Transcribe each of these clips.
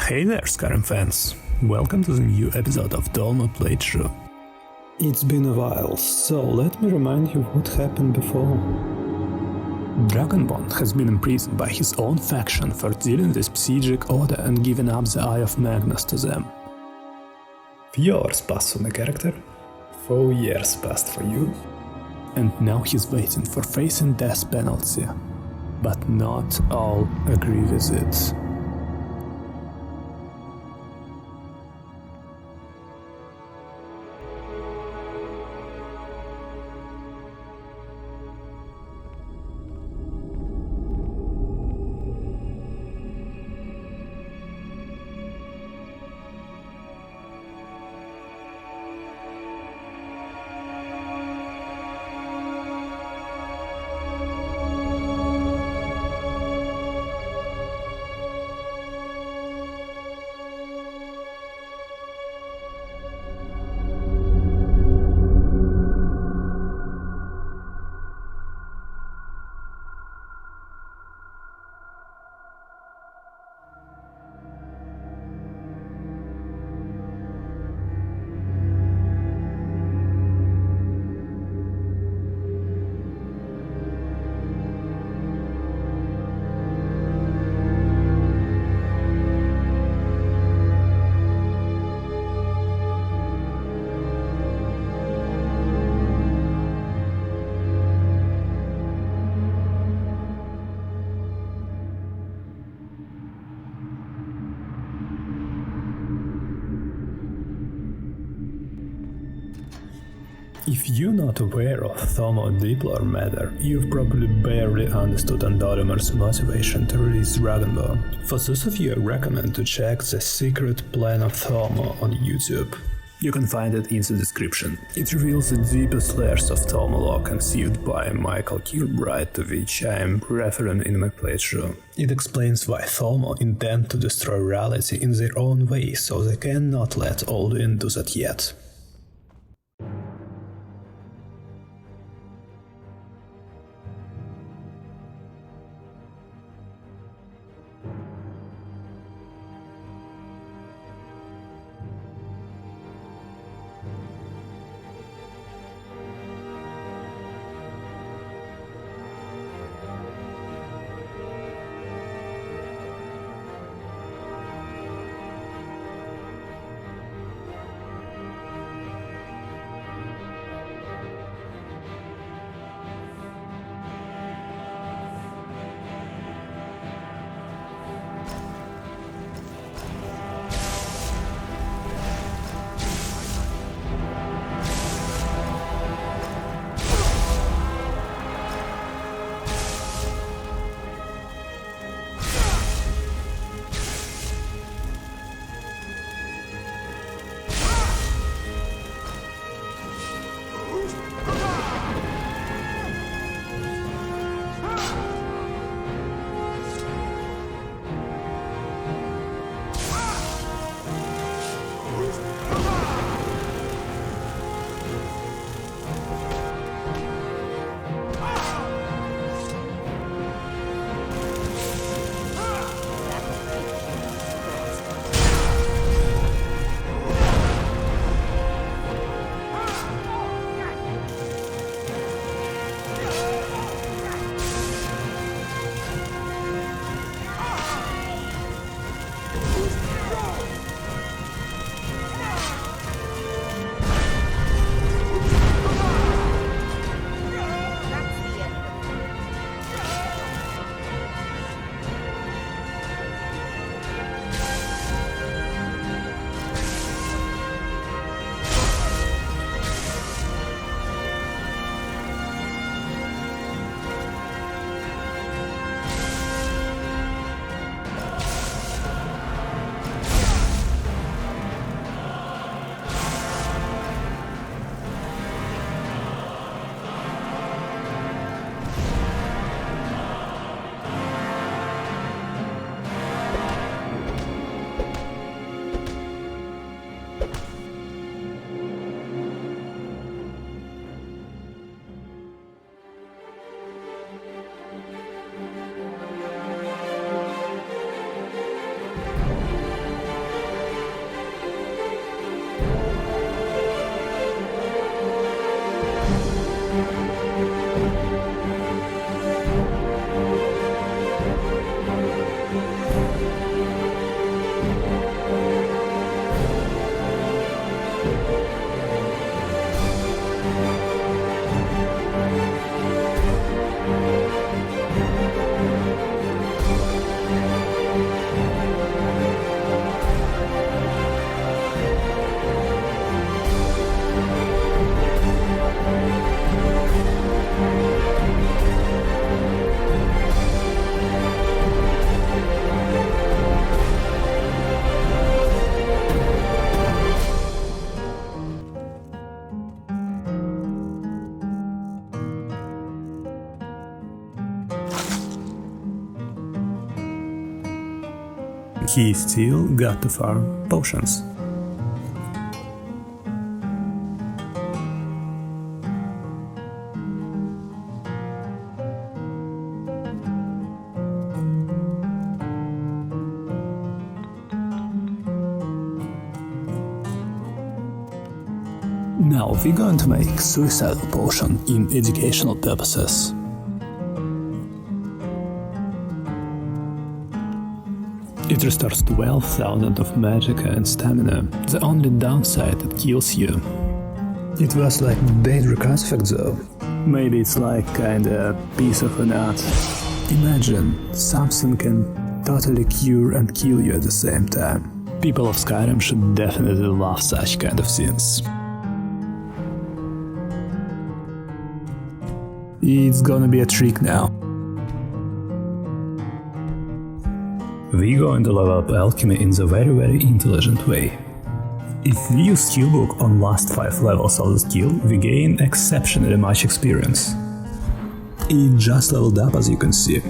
Hey there, Skyrim fans! Welcome to the new episode of Thalmor playthrough. It's been a while, so let me remind you what happened before. Dragonborn has been imprisoned by his own faction for dealing with Psiijic order and giving up the Eye of Magnus to them. 4 years passed for my character, 4 years passed for you. And now he's waiting for facing death penalty. But not all agree with it. If you're not aware of Thalmor Deepler matter, you've probably barely understood Andorimar's motivation to release Dragonborn. For those of you, I recommend to check the Secret Plan of Thalmor on YouTube. You can find it in the description. It reveals the deepest layers of Thalmor lore conceived by Michael Kilbride, to which I am referring in my playthrough. It explains why Thalmor intend to destroy reality in their own way, so they cannot let Alduin do that yet. he still got to farm potions. Now we're going to make suicidal potion in educational purposes. It restores 12,000 of magic and stamina. The only downside, it kills you. It was like dangerous crucifix though. Maybe it's like kinda piece of an art. Imagine, something can totally cure and kill you at the same time. People of Skyrim should definitely love such kind of things. It's gonna be a trick now. We're going to level up alchemy in the very intelligent way. If we use skillbook on last 5 levels of the skill, we gain exceptionally much experience. It just leveled up, as you can see.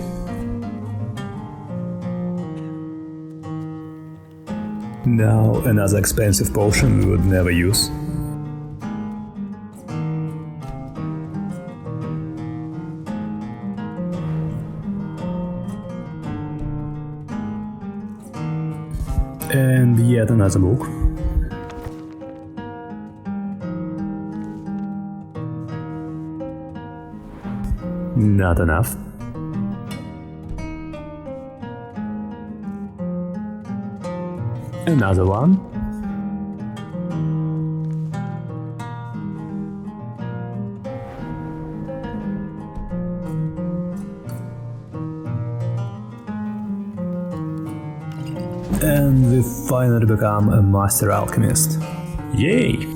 Now another expensive potion we would never use. And yet another book. Not enough. Another one. And we finally become a master alchemist. Yay!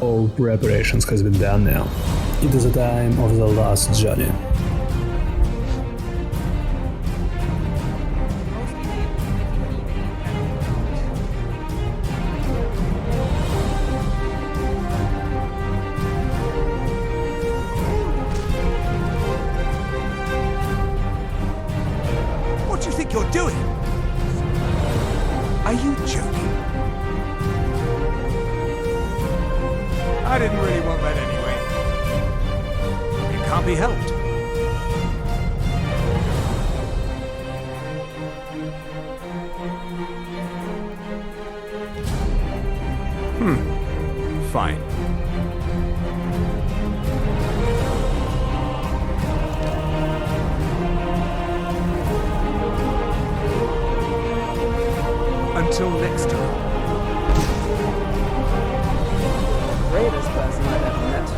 All preparations has been done now. It is the time of the last journey. What do you think you're doing? Are you joking? I didn't really want that anyway. It can't be helped. Fine. Until next time. Greatest person I've ever met.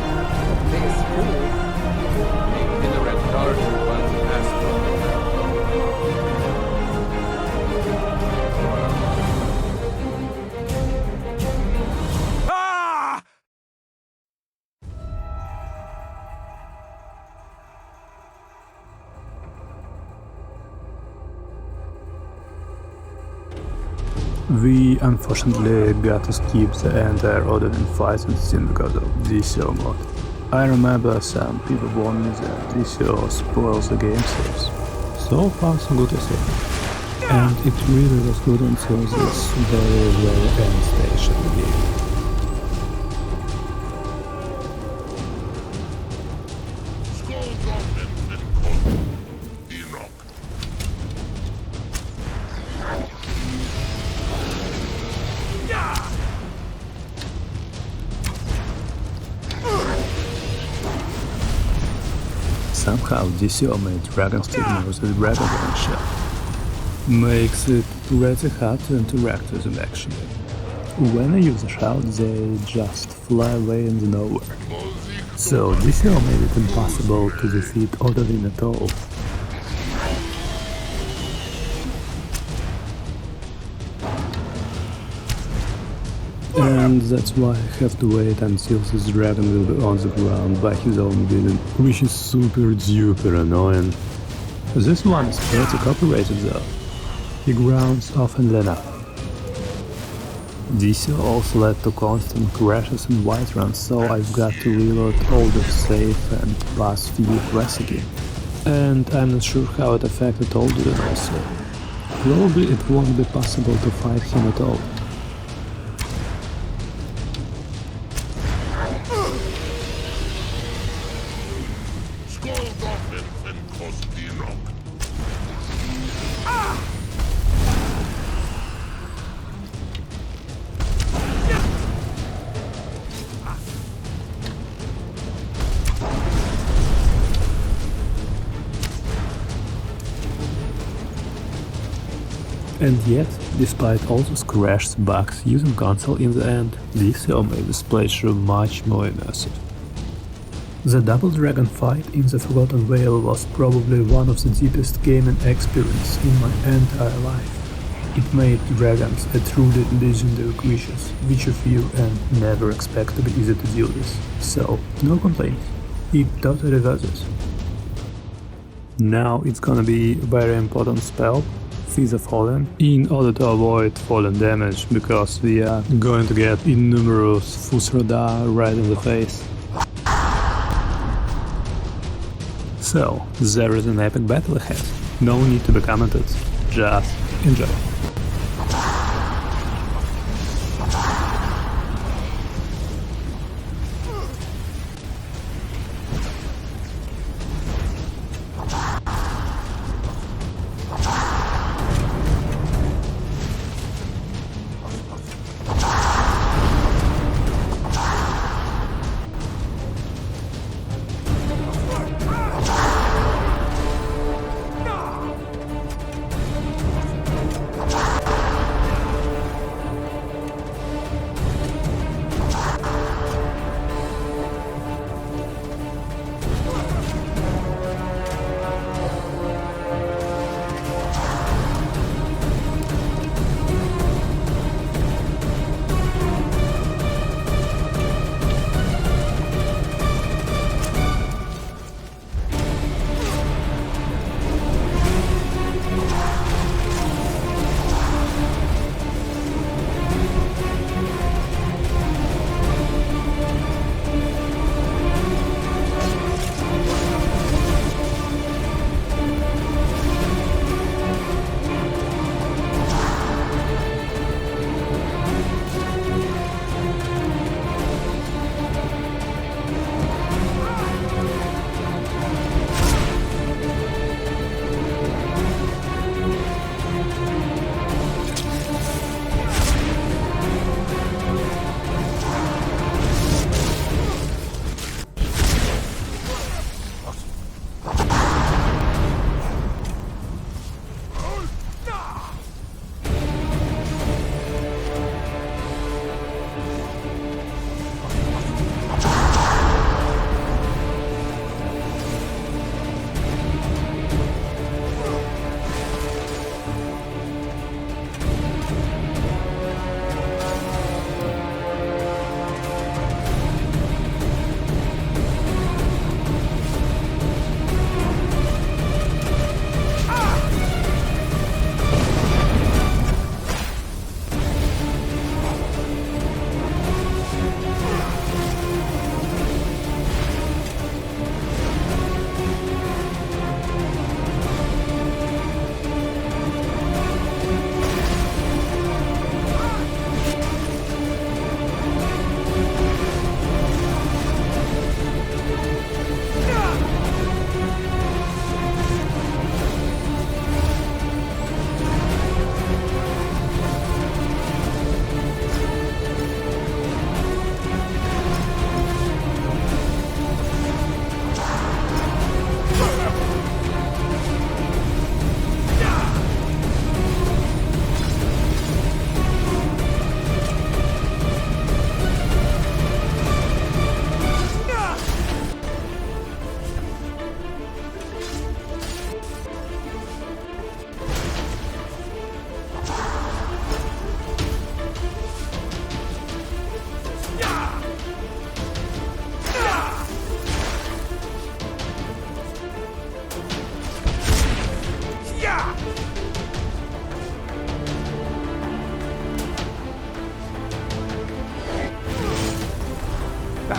Biggest fool. In the red dark, one Ah! We unfortunately got to skip the entire Odin fight and scene because of DCO mod. I remember some people warned me that DCO spoils the game saves. So far so good, I say. And it really was good until this very end stage of the game. Somehow DCO made Dragon's Signal with the Dragon Launcher. Makes it pretty hard to interact with them actually. When I use a shout, they just fly away in the nowhere. So DCO made it impossible to defeat Odin at all. And that's why I have to wait until this dragon will be on the ground by his own bidding, which is super duper annoying. This one is pretty cooperative though. He grounds often enough. DC also led to constant crashes and white runs, so I've got to reload all the save and pass few quests again. And I'm not sure how it affected Alduin also. Probably it won't be possible to fight him at all. And yet, despite all those crashes, bugs, using console in the end, DCO made this playthrough much more immersive. The Double Dragon fight in the Forgotten Vale was probably one of the deepest gaming experiences in my entire life. It made dragons a truly legendary creatures, which you feel and never expect to be easy to deal with. So, no complaints. It totally worth it. Now it's gonna be a very important spell, Feast of Fallen, in order to avoid fallen damage, because we are going to get innumerous Fusroda right in the face. So, there is an epic battle ahead. No need to be commented, just enjoy.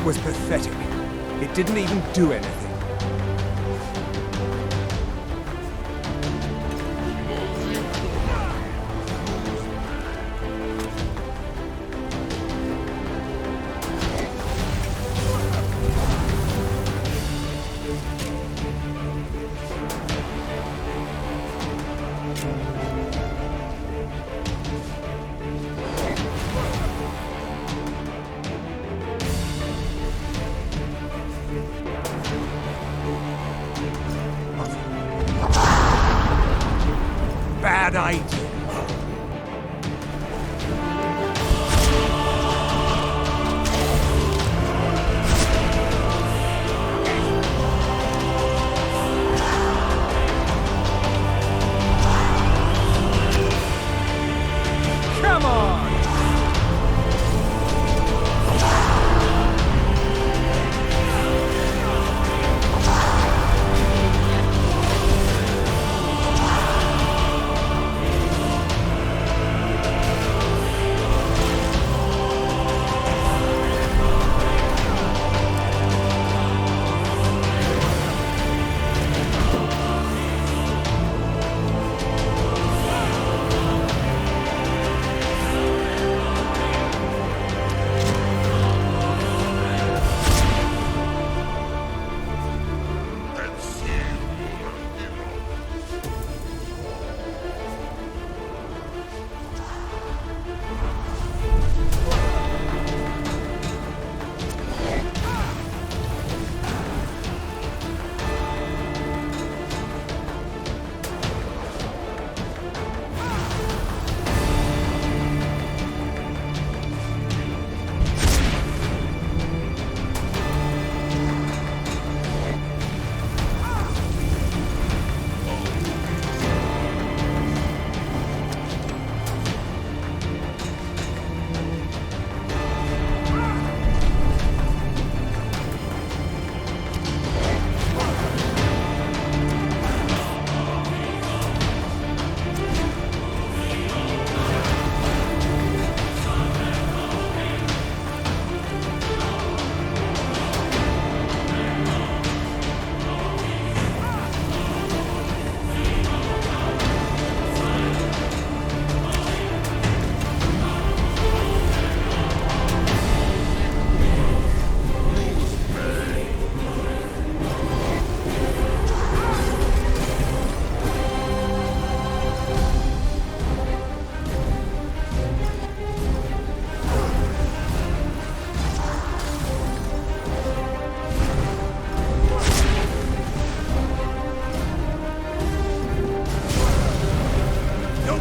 was pathetic. It didn't even do anything. Bad idea. Come on!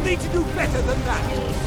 Need to do better than that!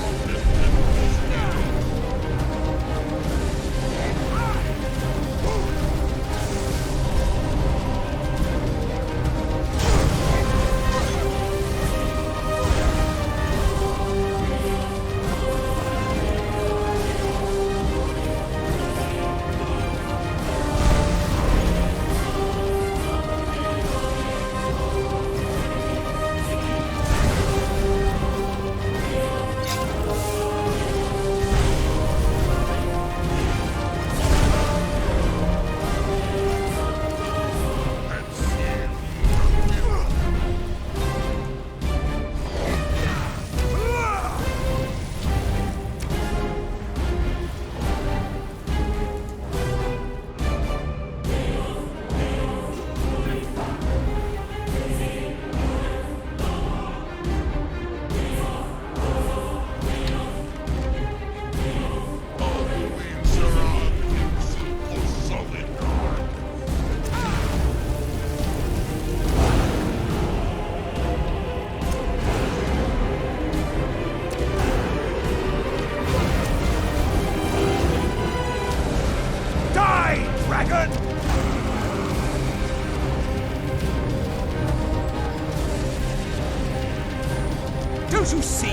Don't you see?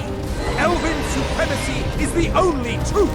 Elven supremacy is the only truth!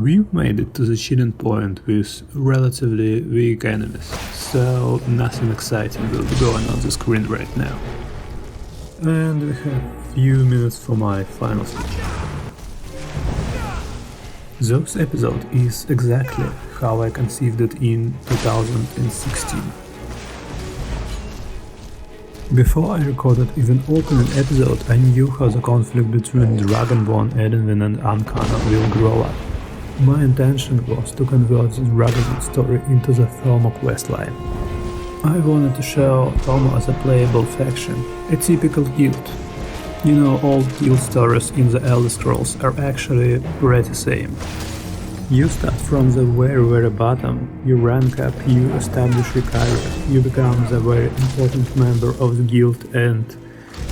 We've made it to the cheating point with relatively weak enemies, so nothing exciting will be going on the screen right now. And we have few minutes for my final speech. Those episode is exactly how I conceived it in 2016. Before I recorded even opening episode, I knew how the conflict between Dragonborn, Edenwin and Ancano will grow up. My intention was to convert the Dragonborn story into the Thalmor questline. I wanted to show Thalmor as a playable faction, a typical guild. You know, all guild stories in the Elder Scrolls are actually pretty same. You start from the very bottom, you rank up, you establish your career, you become the very important member of the guild, and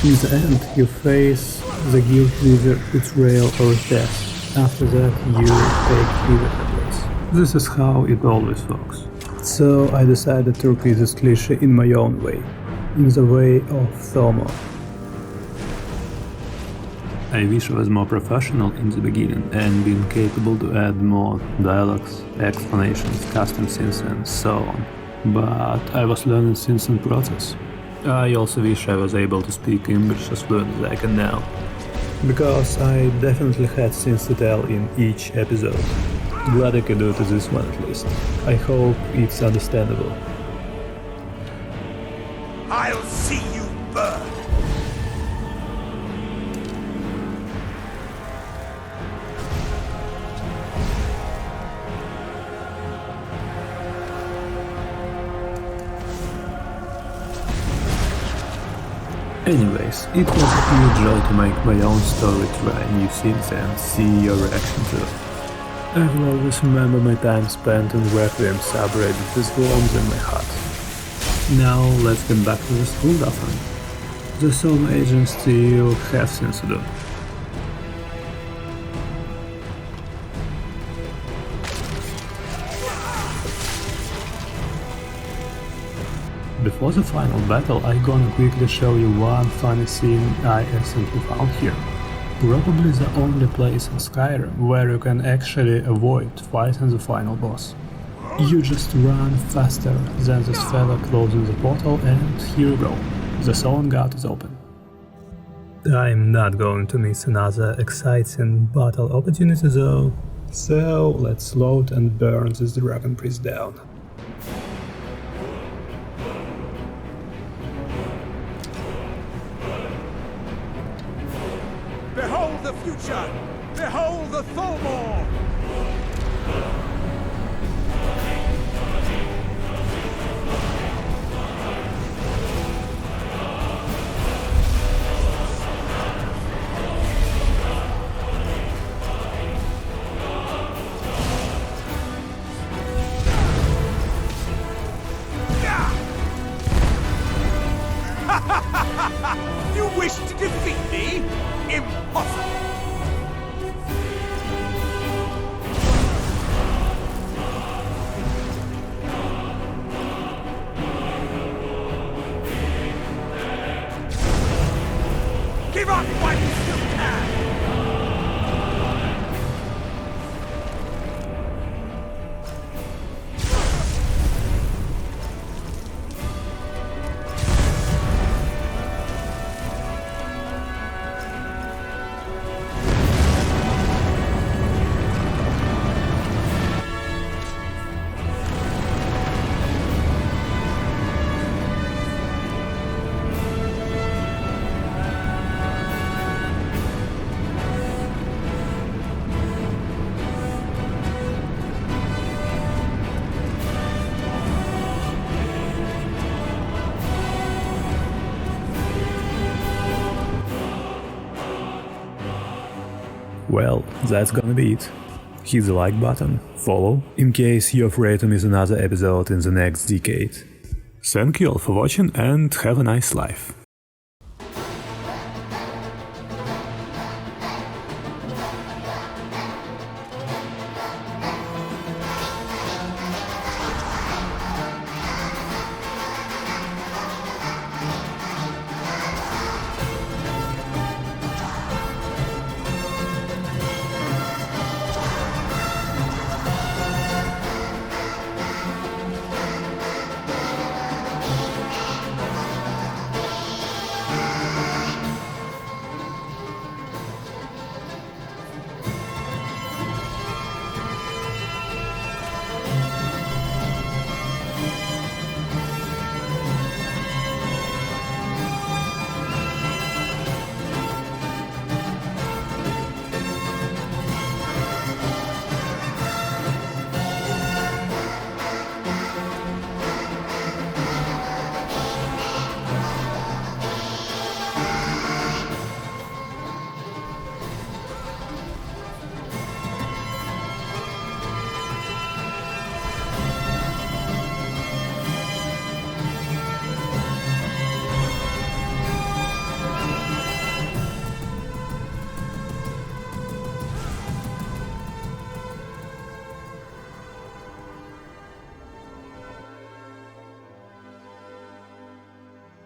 in the end you face the guild leader betrayal or death. After that you take leader place. This is how it always works. So I decided to repeat this cliché in my own way, in the way of Thalmor. I wish I was more professional in the beginning and been capable to add more dialogues, explanations, custom scenes and so on, but I was learning scenes in process. I also wish I was able to speak English as fluent as I can now, because I definitely had scenes to tell in each episode. Glad I could do it to this one at least. I hope it's understandable. I'll see you burn! Anyways, it was a pure joy to make my own story, try new scenes and see your reaction to it. I will always remember my time spent in Requiem subreddit with warmth in my heart. Now let's get back to the Skuldafn. The Soul agents still have things to do. Before the final battle, I'm gonna quickly show you one funny scene I recently found here. Probably the only place in Skyrim where you can actually avoid fighting the final boss. You just run faster than this fella closing the portal and here you go, the Soul Gate is open. I'm not going to miss another exciting battle opportunity though, so let's load and burn this Dragon Priest down. Behold the future! Behold the Thalmor! You wish to defeat me? Impossible! Give up while you still can! Well, that's gonna be it. Hit the like button, follow, in case you're afraid to miss another episode in the next decade. Thank you all for watching and have a nice life.